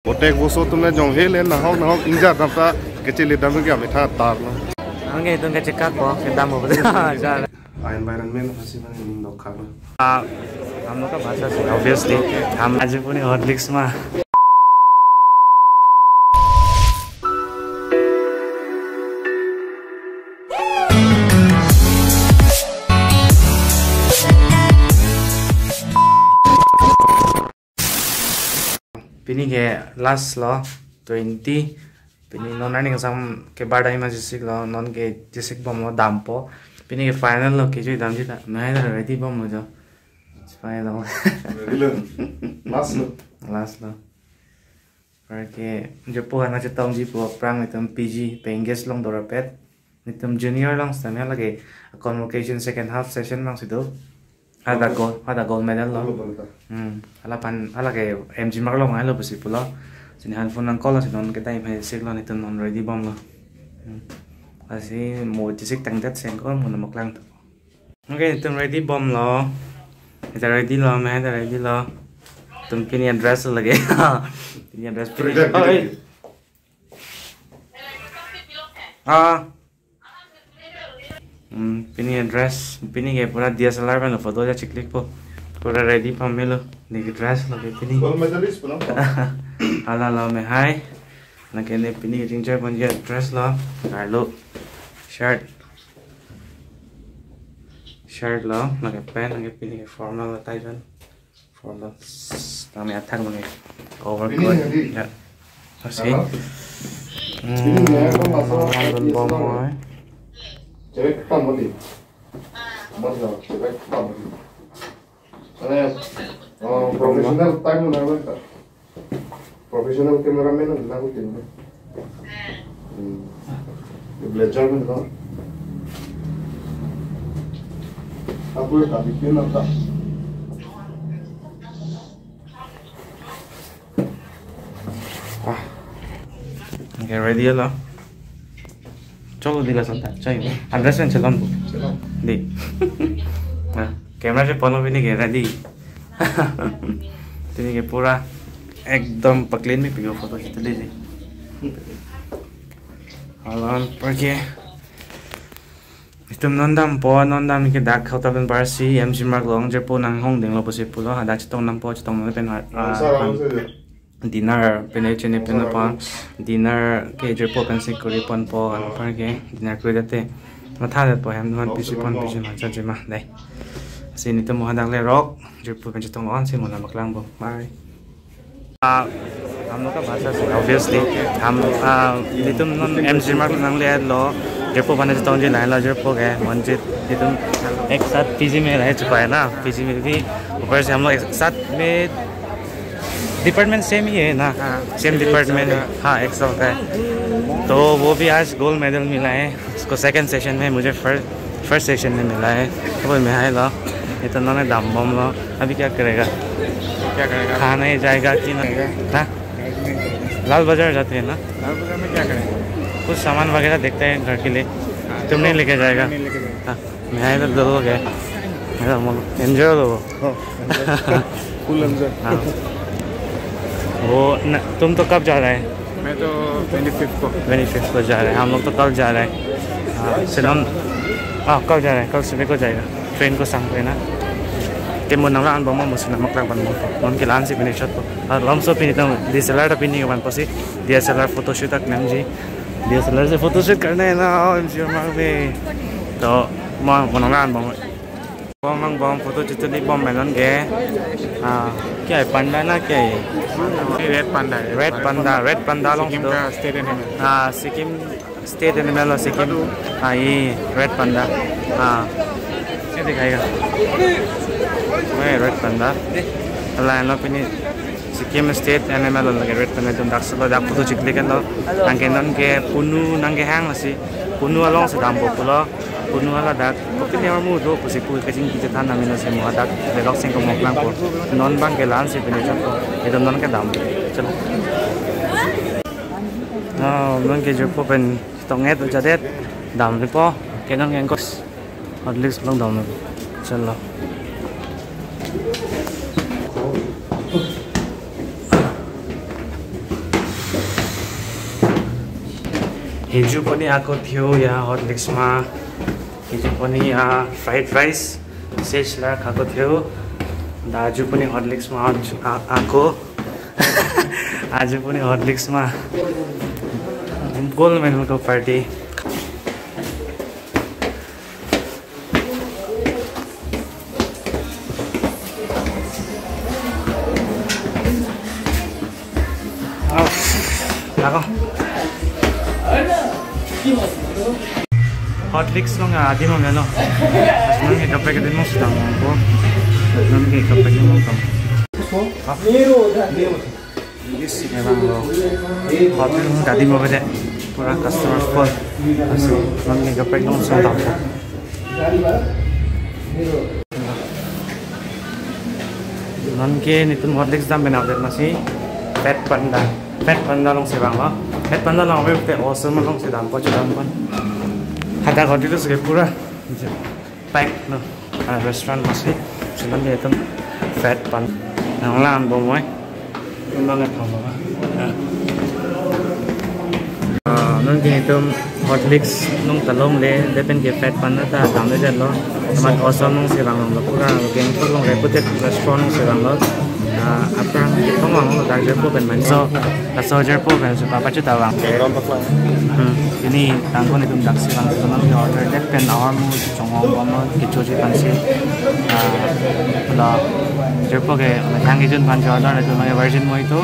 Otek boso tuh jong hele nahok injar nampak kecil itu mungkin kami tar lo. Angge itu nggak cekak kok kita mau betul. Environment pasti mana ini dokar lo. हम लोग का भाषा से obviously हम आज Pune Horlicks में पिनी के लास्ट लो 20 पिनी नॉन रनिंग सम के बाद आई में जिसिक लो नॉन के जिसिक बम लो दाम पो पिनी के फाइनल लो के जो दाम जी मैं इधर रेडी बम हो जाओ फाइनल लास्ट लो porque जो पो है ना जो तम जी पो प्रांग नितम PG पेंगेस लोंग दोरा पेट नितम junior लोंग स्टने लगे convocation second half session long Sido ada gold medal lo ala ke MG Mark lo ngai lo besi pulo sini handphone nang call sinon kita imai sik lo niton non ready bom lo asi mo jisik tang dat sen ko mo na maklang to okay niton ready bom lo ita ready lo me ita ready lo tum pini address lage pini address pini address pini ke pura DSLR में photo जा चिक लिख पो पूरा ready form में लो देखिए dress लो pini Gold medalist pulang. ala lo में हाय ना के ने pini जिंजर बन गया ड्रेस लो लो शर्ट लो ना के पैंट ना के pini के फॉर्मल लो टाइजन फॉर्मल ना में अथक लगे ओवरकोट या ऐसे बम Cewek kan mati. Mas lah, cewek kan mati. Profesional time mana mereka? Profesional cameraman lah aku tengok. Belajar mana? Aku tak bikin apa. Okay, ready lah. चलो दिला संता चाहिए एड्रेस में चलो दी कैमरा से पनो भी नहीं कह रहा दी तेरे के पूरा एकदम पकलेन में पियो फोटो खींच लीजिए हालान पर के तुम नंदम के दाग खाता बन बारसी MG Mark लोग जब पो नंग होंग देंग लो बसे पुलो हदा चितों नंपो चितों नंपे pen dinner penechene penapon dinner ke jepo pensi kuri pon po an par ke dinner kuri date matha dat po ham non pisi pon pisi ma chaje ma dai sini to mohadak le rock jepo pensi tong on sin mona maklang bo bye हम लोग का भाषा से obviously हम नितुम non MG Mark नंग ले लो जेपो बने तो जी लाइन लो जेपो के मंजित नितुम एक साथ PG में रह चुका है ना PG में भी ऊपर से हम लोग एक साथ में डिपार्टमेंट सेम ही है ना सेम डिपार्टमेंट हाँ एक्सेल का है तो वो भी आज गोल्ड मेडल मिला है उसको सेकंड सेशन में मुझे फर्स्ट सेशन में मिला है तो मैं आए लो ये तो उन्होंने दाम बम लो अभी क्या करेगा खाना ही जाएगा कि ना हाँ लाल बाजार जाते हैं ना लाल बाजार में क्या करेंगे कुछ सामान वगैरह देखते हैं घर के लिए तुम नहीं लेके जाएगा हाँ मैं आए तो दो लोग है एंजॉय लो Full enjoy. हाँ वो तुम तो कब जा रहे हैं मैं तो 25 को जा रहे हैं हम लोग तो कल जा रहे हैं सिलोन कल जा रहे हैं कल सुबह को जाएगा ट्रेन को संग पे ना के मन नंगा अन बम मुसना मकला बन मन के लान से फिनिश शॉट को और लम सो पिनी तो DSLR पिनी के बन पसी DSLR फोटोशूट तक नम जी DSLR से फोटोशूट करना है ना MG Mark पे तो मन नंगा अन बम फोटो चित्र बम मेलन के क्या है पंडा ना क्या है रेड पंडा लोग सिक्किम स्टेट एनिमल सिक्किम हाँ ये रेड पंडा हाँ क्या दिखाएगा रेड पंडा लाइन लो पिनी सिक्किम स्टेट एनिमल लगे रेड पंडा तुम डाक सलो डाक फोटो चिकले के लो नंगे नंगे पुनु नंगे हैंग लसी पुनु अलोंग से दाम बोलो पुनु वाला डाक पक्के ने और मुझे पुसी पुल के जिंग की जतान नामी न से मुझे डाक ले लॉक सिंह को मोकलांग को नॉन बांग के लान से पिने चलो ये तो नॉन के दाम चलो नॉन के जो पोपन तोंगे तो जाते दाम ले पो के नॉन के कोस और लिस्ट लोग दाम चलो हिजो पनि आएको थियो यहाँ हर्लिक्समा हिजो पनि यहाँ फ्राइड राइस सेसलर खाएको थियो आज पनि हर्लिक्समा आएको आज पनि हर्लिक्समा गोल्ड मेडलको party Hotfix lo nga di mo ano. Nang ikapay ka din mo sa mo. Nang ikapay din mo kam. Yes, memang lo. Hotel mo ka di mo bede. Pura customer full. Kasi nang ikapay mo sa tao. Nang ke nitun Hotfix dam benaw det masih Fat Panda. Fat Panda long sebang lo. Fat Panda long abe te awesome long sedam ko chadam kon. Ada kau itu sebagai pura pack no restoran masih sedang dia itu Fat Panda yang lain bomoy memang apa apa nanti itu Hotfix nung talong le depend ke Fat Panda ta tamu je lo teman awesome nung sebang lo pura geng pun nung reputed restoran nung sebang lo apa ngomong lo dari Jerpo ben so Jerpo ben so papa cuta bang ini tangkon itu dak sibang itu nang order dek pen awar mu chongong bama kichoji pansi la Jerpo ke thangi jun pan order itu nang version mo itu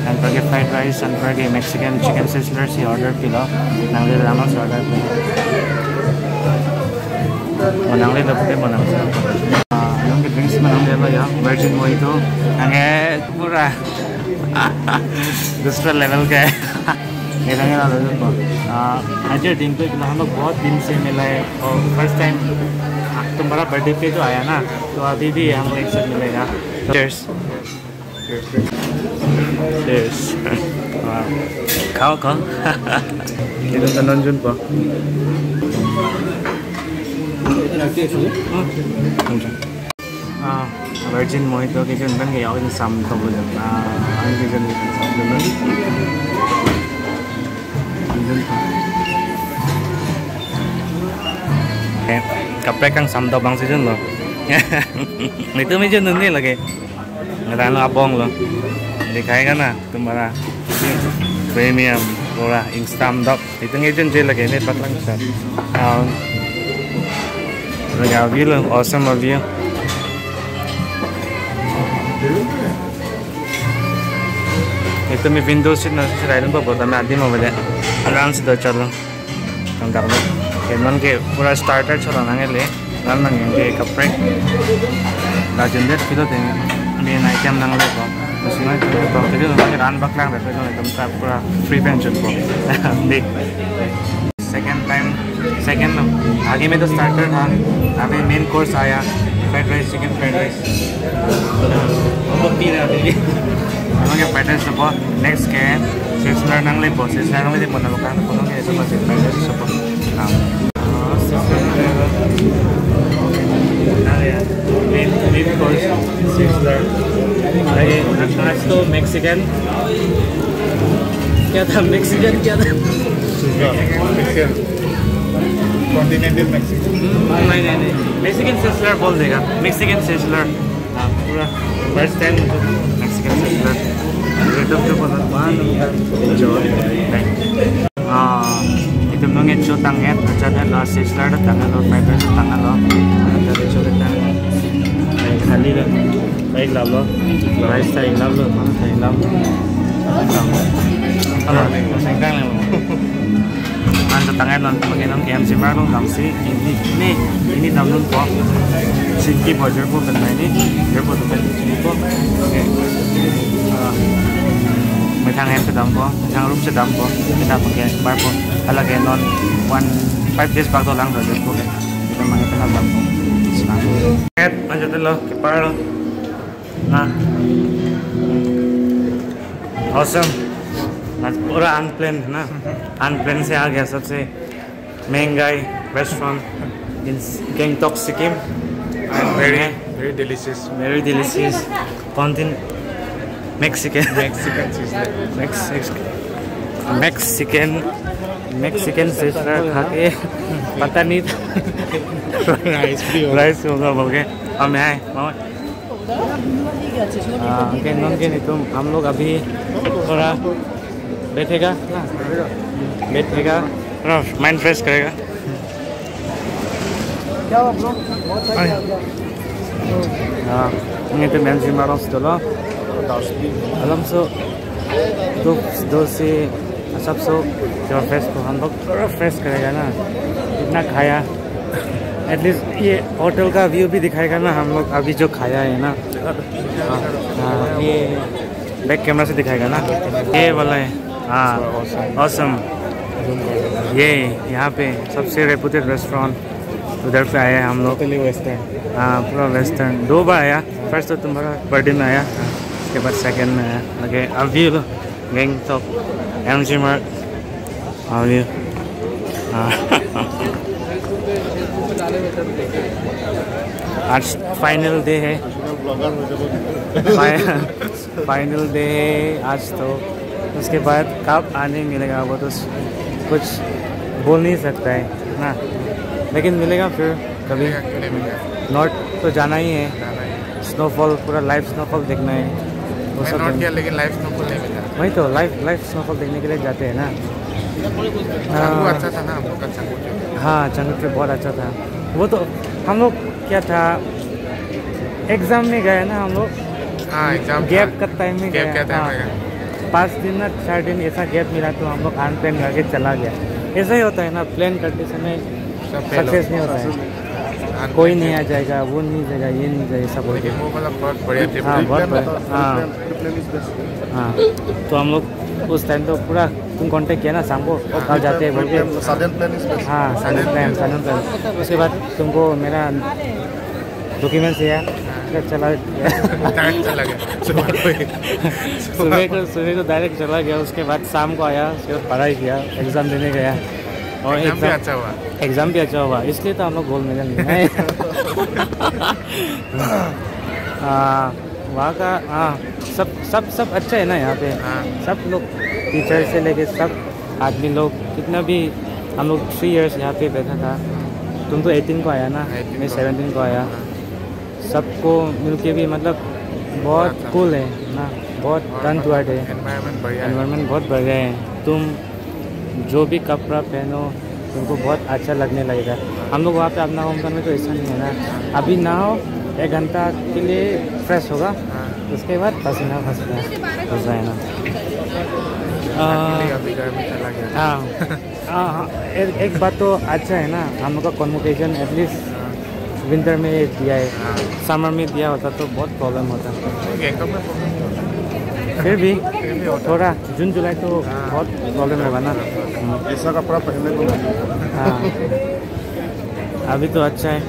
dan pergi fried rice dan pergi Mexican chicken sizzler si order pila nang le ramas order menang le dapat menang yang drinks menang le ya version mo itu angge pura दूसरा level का है ये रंगे ना लोगों को आज दिन पे हम लोग बहुत दिन से मिला है और फर्स्ट टाइम तुम्हारा बर्थडे पे तो आया ना तो अभी भी हम लोग एक साथ मिलेगा cheers cheers खाओ खाओ itu tenonjun po Virgin Mojito kitchen kan kayak orang sam tau boleh ang kitchen dulu kapre kang sam tau bang season lo itu meja nanti lagi nggak lo abong lo dikai kan na tumara premium ora instant dog itu ngejun je lagi ini pat lang sa review lo awesome review itu mi Windows seat nasi selain itu buat kami adi mau beda alam sudah jalan tangkap lo kemudian ke pura starter jalan angin le lalu yang ke kaprek rajin deh kita dengan main item nang le kok maksudnya itu jadi namanya ran baklang deh itu tempat pura free pension kok di second आगे में तो starter था अभी main course आया fried rice chicken fried rice हमको P रहा है हमलोग के fried rice सब next के sizzler nang le boss sizzler nang le pun लोग kan pun के सब fried rice सब main course sizzler lagi next तो Mexican क्या था Mexican क्या था Continental Mexican. नहीं Mexican sizzler बोल देगा Mexican sizzler पूरा first time Mexican sizzler YouTube जो बोला जो itu nunggu jo tanget jadi lo sizzler dah tangan lo fried rice tangan lo jadi jo tangan kali lo baik lah lo rice saya lah lo mana saya lah apa sengkang lo Anda tangan lang mengenang KMC Marlon Gamsi ini dalam po Siki Bojer po kan ini dia po tuh ini po may tangan sedang po tang room sedang po kita pakai bar po halagay non 5 days bago lang do po kita mga tangan po Ed anjat lo kiparo na awesome पूरा unplanned है ना unplanned से आ गया सबसे महंगाई restaurant in Gangtok Sikkim Very delicious. Mexican Mexican sizzler. Mexican Mexican sister खा के पता नहीं था राइस होगा बोल के और मैं आए तुम हम लोग अभी थोड़ा बैठेगा माइंड फ्रेश करेगा। Ini tu memang maros tu loh. Alam so दो से सब सो जो फ्रेश को हम लोग पूरा फ्रेश करेगा ना। इतना खाया एटलीस्ट ये होटल का व्यू भी दिखाएगा ना हम लोग अभी जो खाया है ना। हाँ ये बैक कैमरा से दिखाएगा ना ये वाला है। हाँ ऑसम ये यहाँ पे सबसे रेपुटेड रेस्टोरेंट उधर पे आया है हम लोग। वेस्टर्न हाँ पूरा वेस्टर्न 2 बार आया। फर्स्ट तो तुम्हारा बर्थडे में आया उसके बाद सेकंड में आया लगे अभी लो गैंगटॉक एमजी मार्ट अभी आज फाइनल डे है आज तो उसके बाद कब आने मिलेगा वो तो कुछ बोल नहीं सकता है ना लेकिन मिलेगा फिर कभी। नॉर्थ तो जाना ही है स्नोफॉल पूरा लाइव स्नोफॉल देखना है वो सब लेकिन लाइव स्नोफॉल नहीं मिला। वही तो लाइव स्नोफॉल देखने के लिए जाते हैं ना। अच्छा था ना हम लोग का हाँ चंगू ट्रिप बहुत अच्छा था। वो तो हम लोग क्या था एग्ज़ाम में गए ना हम लोग। हाँ एग्जाम गैप का टाइम में गया 5 दिन ना 4 दिन ऐसा गैप मिला तो हम लोग अनप्लान करके चला गया। ऐसा ही होता है ना प्लान करते समय सक्सेस नहीं होता है। कोई नहीं आ जाएगा वो नहीं जाएगा ये नहीं जाएगा सब बोल के वो मतलब बहुत बढ़िया ट्रिप। हाँ बहुत बढ़िया हाँ तो हम लोग उस टाइम तो पूरा तुम कांटेक्ट किया ना शाम को कल जाते हैं बोल के। हाँ सडन प्लान उसके बाद तुमको मेरा डॉक्यूमेंट्स दिया चला गया सुबह को डायरेक्ट चला गया। उसके बाद शाम को आया उसके बाद पढ़ाई किया एग्ज़ाम देने गया और एग्ज़ाम भी अच्छा हुआ इसलिए तो हम लोग गोल्ड मेडल लिए हैं। वहाँ का हाँ सब अच्छा है ना यहाँ पे। सब लोग टीचर से लेके सब आदमी लोग कितना भी हम लोग 3 years यहाँ पे बैठा था। तुम तो 18 को आया ना मैं 17 को आया। सबको मिलके भी मतलब बहुत कूल है ना बहुत डन टू आर्ट है। एनवायरनमेंट बहुत बढ़िया है। तुम जो भी कपड़ा पहनो तुमको बहुत अच्छा लगने लगेगा। हम लोग वहाँ पे अपना होम टाउन में तो ऐसा नहीं है ना। अभी नहाओ 1 घंटा के लिए फ्रेश होगा उसके बाद पसीना हो जाए ना। हाँ एक बात तो अच्छा है ना हम लोग का कन्वोकेशन एटलीस्ट विंटर में दिया है। समर में दिया होता तो बहुत प्रॉब्लम होता। फिर भी थोड़ा जून जुलाई तो बहुत प्रॉब्लम होगा ना। ऐसा कपड़ा पहनने को हाँ अभी तो अच्छा है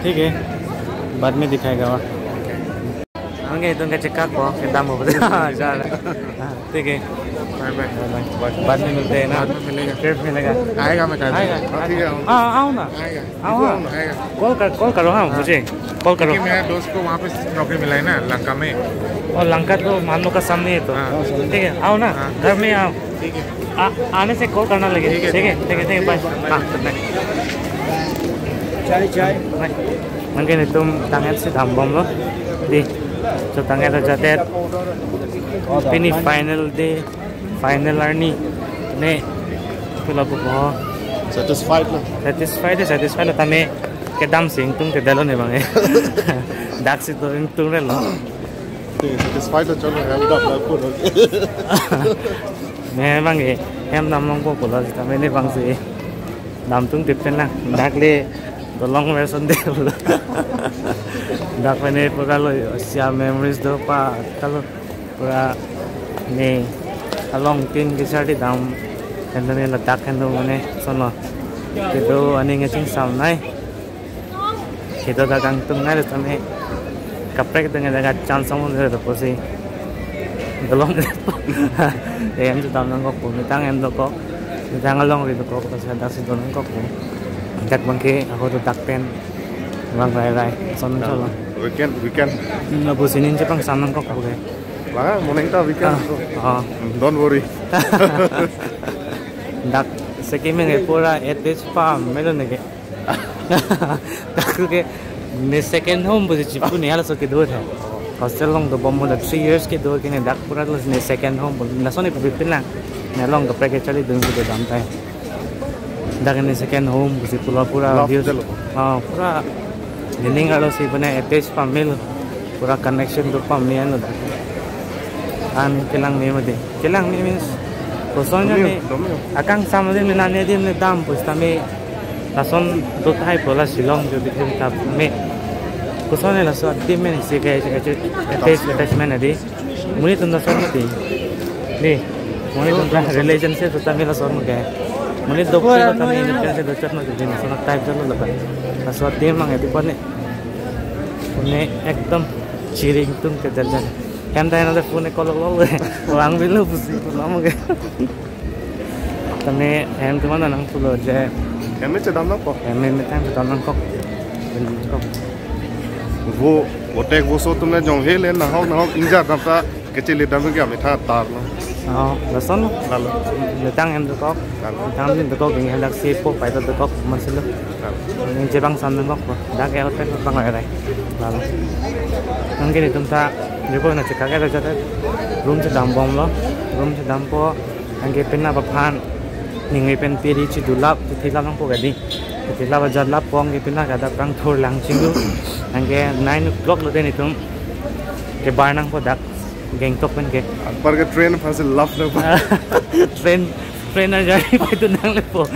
ठीक है बाद में दिखाएगा वहाँ ओके तुमका चेक को दाम हो ठीक है बाद में मिलते हैं ना ट्रिप मिलेगा आएगा मैं आओ ना कॉल करो हाँ मुझे कॉल करो। मेरा दोस्त को वहाँ पे नौकरी मिला है ना लंका में और लंका तो मान लो का सामने है तो ठीक है आओ ना घर में आओ ठीक है आने से कॉल करना लगे ठीक है बाय हाँ चाय mungkin itu tangan si dambam loh di so tangan aja tet ini final day final arni ne pula ko satisfied lah tame ke dam sing tung ke dalo ne bang dak si to tung re lo satisfied lah chalo ham dak la ko ne bang e ham nam long ko lo tame ne bang si dam tung tipen lah dak le तो long version दे dak मैंने पूरा लो Siya memories दो पा कल पूरा ने along tin cái sao đi đam cái này là dak cái đó मैंने सुनो cái đó anh nghe tiếng sound này cái đó đang tung này là tầm này कपड़े के तंगे लगा चांस समझ रहे तो पोसी long emจะทำนั่งก็ผมไม่ตั้งem तो cóตั้งlong thì cóก็sẽ đặt xinตัวนั่งก็ผมdak bangke aku tuh dak pen bang rai son cholo weekend na businin je pang samang kok aku Lah, morning ta weekend. Don't worry. dak sekimen ke pura etes pa melo nege takuke ne second home bu chipu ne ala so ke dor hai hostel long do bomo da 3 years ke dor ke ne dak pura ne second home bu na so ne pu pinna ne long ka preke chali dun bu dam tai dak ne second home bu pura view pura nining alo si bane etes pa melo pura connection do pa me ano dak an kelang me made kelang me means Kosongnya nih, akang sama dia nanya dia nih dampus, tapi langsung tuh hai pola silong jadi kita me. Kosongnya langsung tim nih sih kayak attachment ada, muni tuh langsung nih, muni tuh relationship tuh tapi langsung kayak, muni dokter tuh tapi relationship dokter tuh jadi langsung type tuh lepas, langsung tim mang itu pun nih, ekdom ciring tuh kejalan. Kan tayo na phone kolok orang bilu pusi lama ke tame em tu mana nang pulo je Em ce dam na ko. em time tu nang kok Wo tek wo so tumne jong he le na hok inja dam ta ke chile dam ke ami tha tar no. lason Lalo. letang em tu kok tang din tu kok ingin dak sipo pai tu kok masilo ini jebang san nang kok dak el pen bang ai lalu mungkin itu ta Joko na cekak ada jadi room sedang bom lo, room sedang po, angge penna bapan, ningai pen piri cidulap, tilap nang po gadi, tilap aja lap po angge penna kada perang thor lang cinggu, angge 9 o'clock lo den itu, ke bar nang po dak, gengtok pen ke, Par ke train phase love na pa. train aja itu nang le po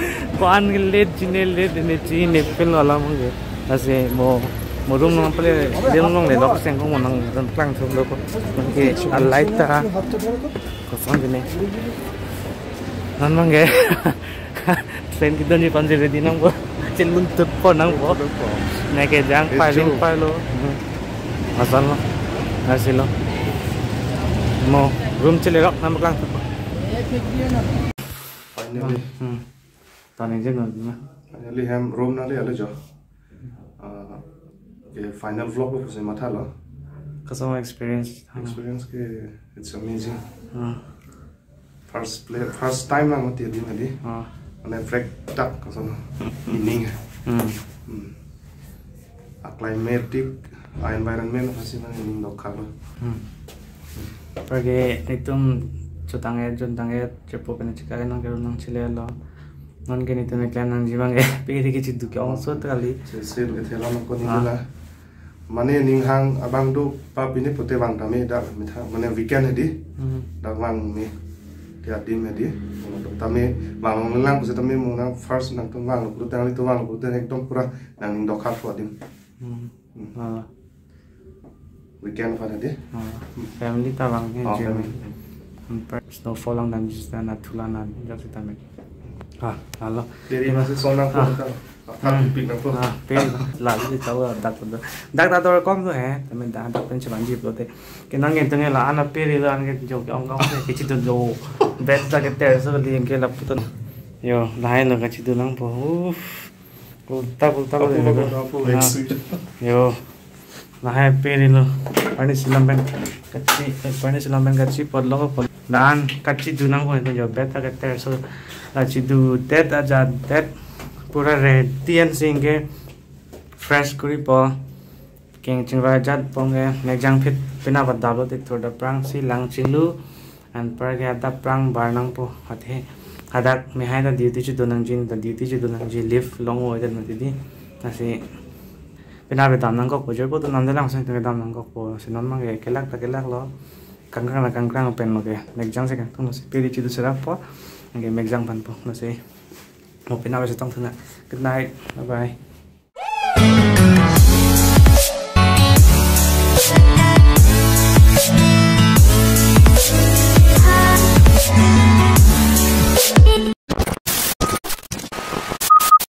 an late ini cine pen lo alam angge, masih mau room nang pale dia nang le lok seng ko mo nang klang thum lo ko ke light ta ko sang ne nan mangge train kita ni pan jere dinang bo chen lung tut po nang bo na ke jang pa lo asal lo asilo mo room chele rok nam klang thut Finally. tani je no Finally ham room na le jo. Ke final vlog lo se matha lo. customer experience Experience ke it's amazing. First time lang mati di madi. Ane frek tak kasana. Ining. A climatic environment pasti nang ining lokal. Pergi itu juntangnya cepo pernah cekarin nang kerunang cile lo non kini itu neklan nang jibang pergi ke situ ke orang suatu kali Sel ke thela ko ni la. Mane ning hang abang do pa pini pote bang tami da mitha mane weekend di. Da bang ni dia dim di. Tami bang lang ko tami mo nang first nang to bang ko tang li to bang ko ten ekdom pura nang ning dokar fo dim. Weekend fa di. family tabang ni jam snowfall lang dan just na tulanan jadi tami halo Dari masih sonang ko ta. Pik nang ko. Pin lalu di tahu dak tor kom tu tapi dak pen cuman jip lo te kenang gitu nih lah anak piri lah anak jauh orang ke situ jauh bed tak keter so di yang kelap putun yo lain lo ke situ lang po ulta yo lain piri lo pani silam ben kaci pod lo pod dan kaci dunang po itu jauh bed tak keter so kaci du tet aja tet pura red tian singge fresh kuri po king chingwa jat ponge megjang phit pina badalo te thoda prang si lang chinglu an par ga ta prang barnang po hathe hadak me haida duty chu donang jin da duty chu donang ji live long wo da nati di asi pina be damnang ko pojor po to nan lang sa te damnang ko po sinon mang ge kelak lo kangkrang pen mo ge megjang se kan to no si piri chu du sera po ge megjang pan po no se Một cái nào sẽ trong thương ạ. Good night. Bye bye.